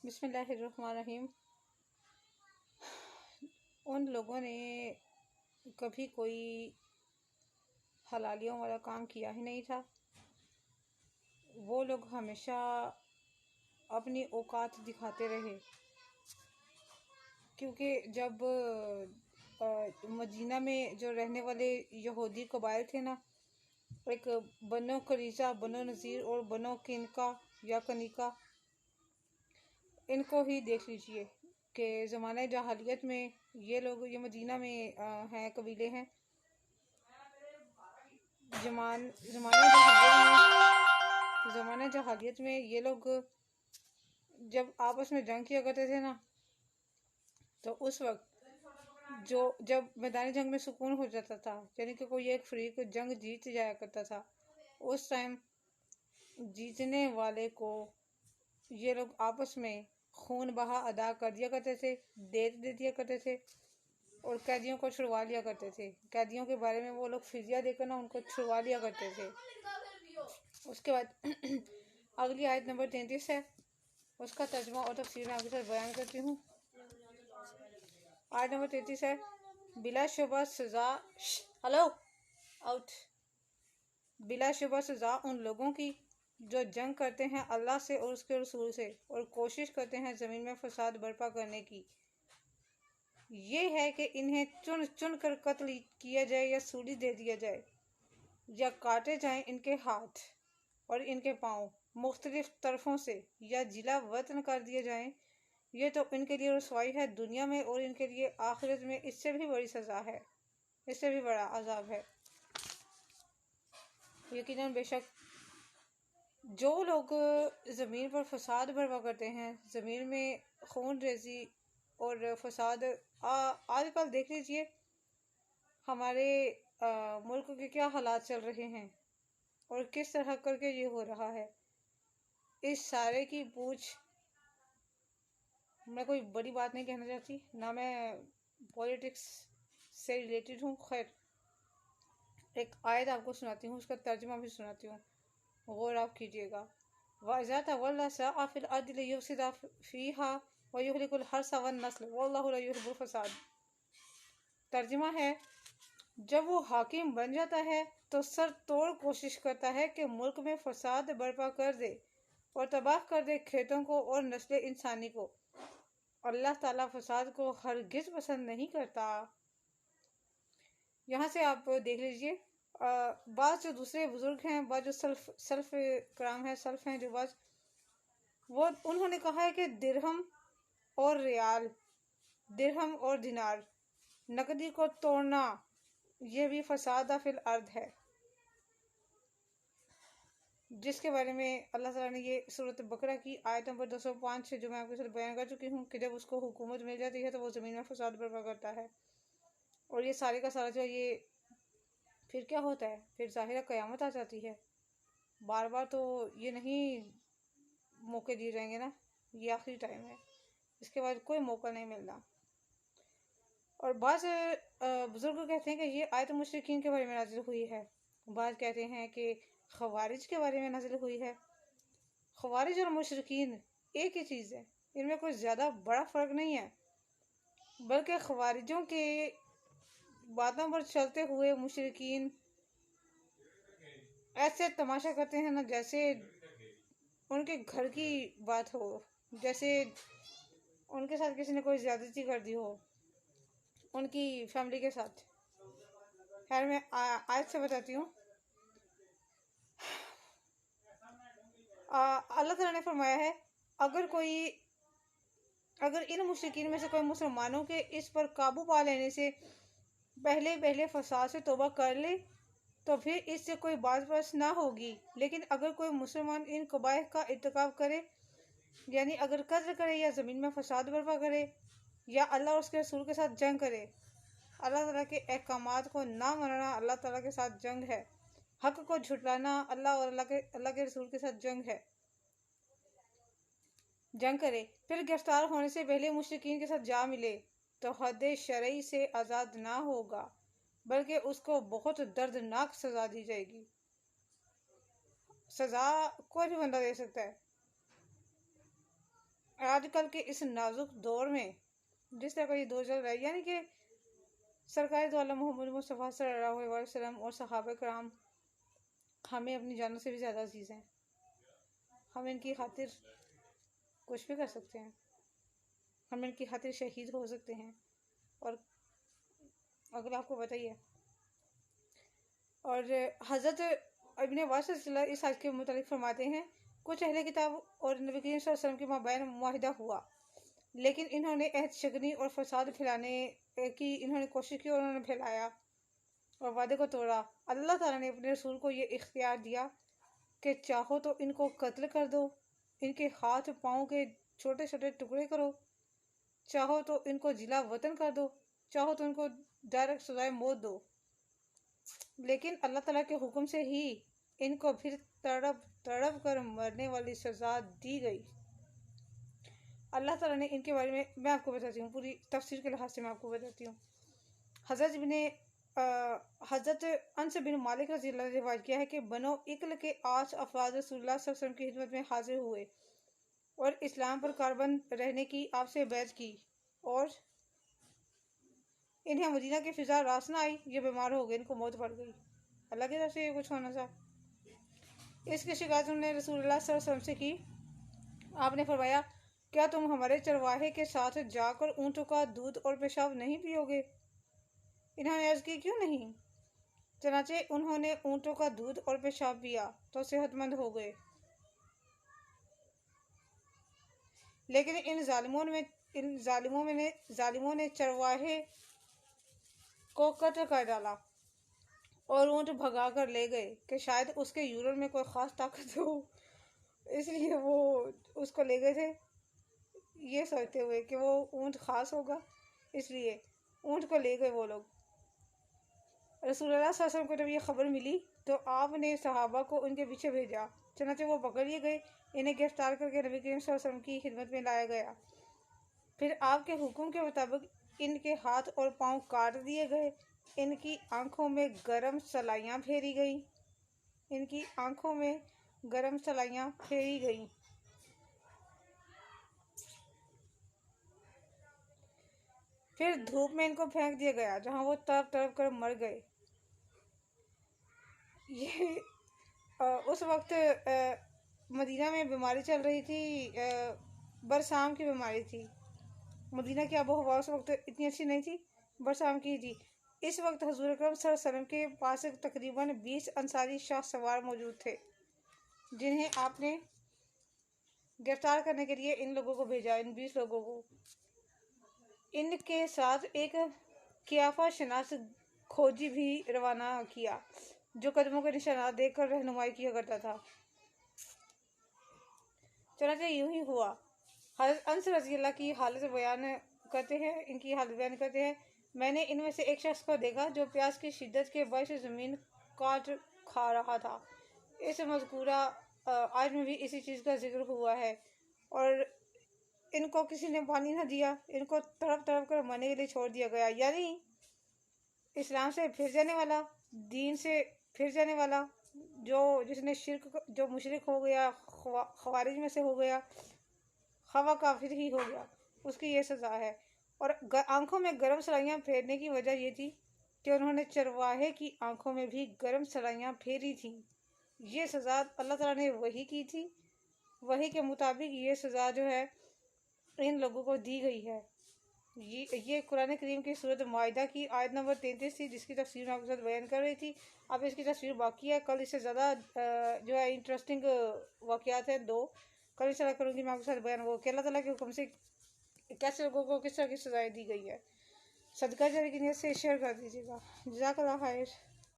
बिस्मिल्लाहिर्रहमानिर्रहीम। उन लोगों ने कभी कोई हलालियों वाला काम किया ही नहीं था। वो लोग हमेशा अपनी औकात दिखाते रहे, क्योंकि जब मदीना में जो रहने वाले यहूदी कबाइल थे ना, एक बनो करीजा, बनो नज़ीर और बनो किनका या कनिका, इनको ही देख लीजिए कि ज़माने जहालियत में ये लोग, ये मदीना में हैं, कबीले हैं। ज़माने जहालियत में ये लोग जब आपस में जंग किया करते थे ना, तो उस वक्त जब मैदानी जंग में सुकून हो जाता था, यानी कि कोई एक फरीक जंग जीत जाया करता था, उस टाइम जीतने वाले को ये लोग आपस में खून बहा अदा कर दिया करते थे, दे दिया करते थे और कैदियों को छुड़वा लिया करते थे। कैदियों के बारे में वो लोग फिदिया देकर ना उनको छुड़वा लिया करते थे। उसके बाद अगली आयत नंबर 33 है, उसका तर्जुमा और तफसीर मैं आपके साथ बयान करती हूँ। आयत नंबर 33 है, बिलाशुबा सजा हेलो आउट बिलाशुबा सजा उन लोगों की जो जंग करते हैं अल्लाह से और उसके रसूल से और कोशिश करते हैं ज़मीन में फसाद बर्पा करने की, ये है कि इन्हें चुन चुन कर कत्ल किया जाए या सूली दे दिया जाए या काटे जाएं इनके हाथ और इनके पाँव मुख्तलिफ तरफों से या जिला वतन कर दिए जाएं। ये तो इनके लिए रसवाई है दुनिया में और इनके लिए आखिरत में इससे भी बड़ी सज़ा है, इससे भी बड़ा अजाब है। यकीनन बेशक जो लोग ज़मीन पर फसाद बर्पा करते हैं, ज़मीन में खून रेजी और फसाद, आजकल देख लीजिए हमारे मुल्क के क्या हालात चल रहे हैं और किस तरह करके ये हो रहा है। इस सारे की पूछ, मैं कोई बड़ी बात नहीं कहना चाहती, ना मैं पॉलिटिक्स से रिलेटेड हूँ। खैर, एक आयत आपको सुनाती हूँ, उसका तर्जुमा भी सुनाती हूँ, गौर आप कीजिएगा। वइज़ा तवल्ला सअ फिल अर्दि लियुफ़सिद फ़ीहा व युहलिकुल हर्सा वन्नस्ल वल्लाहु ला युहिब्बुल फ़साद। तर्जुमा है, जब वो हाकिम बन जाता है तो सर तोड़ कोशिश करता है कि मुल्क में फसाद बर्पा कर दे और तबाह कर दे खेतों को और नस्ल इंसानी को। अल्लाह ताला फसाद को हरगिज़ पसंद नहीं करता। यहाँ से आप देख लीजिए, बाज़ जो दूसरे बुजुर्ग हैं, बाज़ जो सल्फ कराम हैं, सल्फ हैं जो बाज़, वो उन्होंने कहा है कि दिरहम और रियाल, दिरहम और दिनार, नकदी को तोड़ना, ये भी फसाद फिल अर्द है, जिसके बारे में अल्लाह ताला ने ये सूरत बकरा की आयत नंबर 205 से जो मैं आपके साथ बयान कर चुकी हूँ कि जब उसको हुकूमत मिल जाती है तो वो ज़मीन में फसाद बर्पा करता है। और ये सारे का सारा जो ये फिर क्या होता है, फिर ज़ाहिर क़यामत आ जाती है। बार बार तो ये नहीं मौके दिए जाएंगे ना, ये आखिरी टाइम है, इसके बाद कोई मौका नहीं मिलना। और बाज़ बुजुर्ग कहते हैं कि ये आयत मुशरिकीन के बारे में नाजिल हुई है, बाज़ कहते हैं कि खवारिज के बारे में नाजिल हुई है। खवारिज और मुशरिकीन एक ही चीज़ है, इनमें कोई ज़्यादा बड़ा फ़र्क नहीं है, बल्कि खवारिजों के बातों पर चलते हुए मुशरिकीन ऐसे तमाशा करते हैं ना, जैसे उनके घर की बात हो, जैसे उनके साथ किसी ने कोई ज़्यादती कर दी हो, उनकी फैमिली के साथ। खैर, मैं आयत से बताती हूँ। अल्लाह ताला ने फरमाया है, अगर इन मुशरिकीन में से कोई मुसलमानों के इस पर काबू पा लेने से पहले फसाद से तौबा कर ले तो फिर इससे कोई बात बस ना होगी। लेकिन अगर कोई मुसलमान इन कबाइह का इर्तिकाब करे, यानी अगर कत्ल करे या ज़मीन में फसाद बर्पा करे या अल्लाह और उसके रसूल के साथ जंग करे, अल्लाह ताला के अहकामात को ना मानना अल्लाह ताला के साथ जंग है, हक को झुटलाना अल्लाह और अल्लाह के रसूल के साथ जंग करे, फिर गिरफ्तार होने से पहले मुशरिकीन के साथ जा मिले तो हद शरई से आज़ाद ना होगा, बल्कि उसको बहुत दर्दनाक सज़ा दी जाएगी। सज़ा कोई भी बंदा दे सकता है। आजकल के इस नाजुक दौर में जिस तरह का ये दौर चल रहा है, यानी कि सरकार दो आलम मोहम्मद मुस्तफ़ा सल्लल्लाहु अलैहि वसल्लम और सहाबा कराम हमें अपनी जानों से भी ज़्यादा अजीज़ हैं। हम इनकी खातिर कुछ भी कर सकते हैं, हम इनकी खातिर शहीद हो सकते हैं। और अगर आपको बताइए, और हज़रत इब्न अब्बास इस आयत के मुतालिक फरमाते हैं, कुछ अहले किताब और नबी करीम सल्लल्लाहु अलैहि वसल्लम के माबैन मुआहिदा हुआ, लेकिन इन्होंने अहद शिकनी और फसाद फैलाने की इन्होंने कोशिश की और उन्होंने फैलाया और वादे को तोड़ा। अल्लाह ताला ने अपने रसूल को ये इख्तियार दिया कि चाहो तो इनको कत्ल कर दो, इनके हाथ पाँव के छोटे छोटे टुकड़े करो, चाहो तो इनको जिला वतन कर दो, चाहो तो इनको डायरेक्ट सजाए मौत दो। लेकिन अल्लाह ताला के हुक्म से ही इनको फिर तड़प तड़प कर मरने वाली सजा दी गई। अल्लाह ताला ने इनके बारे में मैं आपको बताती हूँ, पूरी तफसीर के लिहाज से मैं आपको बताती हूँ। हज़रत अनस बिन मालिक रज़ी अल्लाह ने रिवायत किया है कि बनो इक्ल के 8 अफराद रसूलुल्लाह सल्लल्लाहु अलैहि वसल्लम की खिदमत में हाजिर हुए और इस्लाम पर कारबंद रहने की आपसे बैत की, और इन्हें मदीना की फ़िज़ा रास ना आई, ये बीमार हो गए, इनको मौत पड़ गई। अल्लाह की तरफ से ये कुछ होना था। इसकी शिकायत उन्होंने रसूलुल्लाह सल्लल्लाहु अलैहि वसल्लम से की। आपने फरमाया, क्या तुम हमारे चरवाहे के साथ जाकर ऊँटों का दूध और पेशाब नहीं पियोगे? इन्होंने अर्ज़ की, क्यों नहीं? चनाचे उन्होंने ऊँटों का दूध और पेशाब पिया तो सेहतमंद हो गए। लेकिन इन जालिमों ने चरवाहे को कत्ल कर डाला और ऊँट भगा कर ले गए कि शायद उसके यूरिन में कोई ख़ास ताकत हो, इसलिए वो उसको ले गए थे, ये सोचते हुए कि वो ऊँट ख़ास होगा, इसलिए ऊँट को ले गए वो लोग। रसूलुल्लाह सल्लल्लाहु अलैहि वसल्लम को जब ये खबर मिली तो आपने सहाबा को उनके पीछे भेजा, चनाचे वो पकड़ लिए गए, इन्हें गिरफ्तार करके नबी करीम सल्लल्लाहु अलैहि वसल्लम की खिदमत में लाया गया। फिर आपके हुक्म के मुताबिक इनके हाथ और पाँव काट दिए गए, इनकी आंखों में गरम सलाइयाँ फेरी गई, इनकी आंखों में गरम सलाइयाँ फेरी गई। फिर धूप में इनको फेंक दिया गया जहाँ वो तड़प तड़प कर मर गए। ये उस वक्त मदीना में बीमारी चल रही थी, बरसाम की बीमारी थी। मदीना की आबो हवा उस वक्त इतनी अच्छी नहीं थी, बरसाम की थी। इस वक्त हुजूर अकरम सल्लल्लाहु अलैहि वसल्लम के पास तकरीबन 20 अंसारी शाह सवार मौजूद थे, जिन्हें आपने गिरफ्तार करने के लिए इन लोगों को भेजा, इन 20 लोगों को। इनके साथ एक कियाफा शनास खोजी भी रवाना किया, जो कदमों के निशानात देखकर रहनुमाई किया करता था। चनाचे यूं ही हुआ। हज़रत अनस रज़ी अल्लाह की हालत बयान करते हैं, इनकी हालत बयान करते हैं, मैंने इनमें से एक शख्स को देखा जो प्यास की शिद्दत के बायस ज़मीन काट खा रहा था। इस मज़कूरा आज में भी इसी चीज़ का जिक्र हुआ है, और इनको किसी ने पानी न दिया, इनको तड़प तड़प कर मरने के लिए छोड़ दिया गया। यानी इस्लाम से फिर जाने वाला, दीन से फिर जाने वाला, जिसने शिर्क, जो मुशरिक हो गया, खवारिज में से हो गया, खवा काफिर ही हो गया, उसकी ये सज़ा है। और आंखों में गर्म सलाइयाँ फेरने की वजह ये थी कि उन्होंने चरवाहे की आंखों में भी गर्म सलाइयाँ फेरी थी। ये सज़ा अल्लाह ताला ने वही की थी, वही के मुताबिक ये सज़ा जो है इन लोगों को दी गई है। ये कुरान करीम की सूरत माइदा की आयत नंबर 33 थी, जिसकी तफसीर मैं आपके साथ बयान कर रही थी। अब इसकी तफसीर बाकी है, कल इससे ज़्यादा जो है इंटरेस्टिंग वाक़यात हैं 2, कल इंशाल्लाह करूँगी मैं आपके साथ बयान, वो कि अल्लाह ताला के हुक्म से कैसे लोगों को किस तरह की सज़ाएँ दी गई है। सदका जारी की नीयत से शेयर कर दीजिएगा। जज़ाकल्लाह खैर।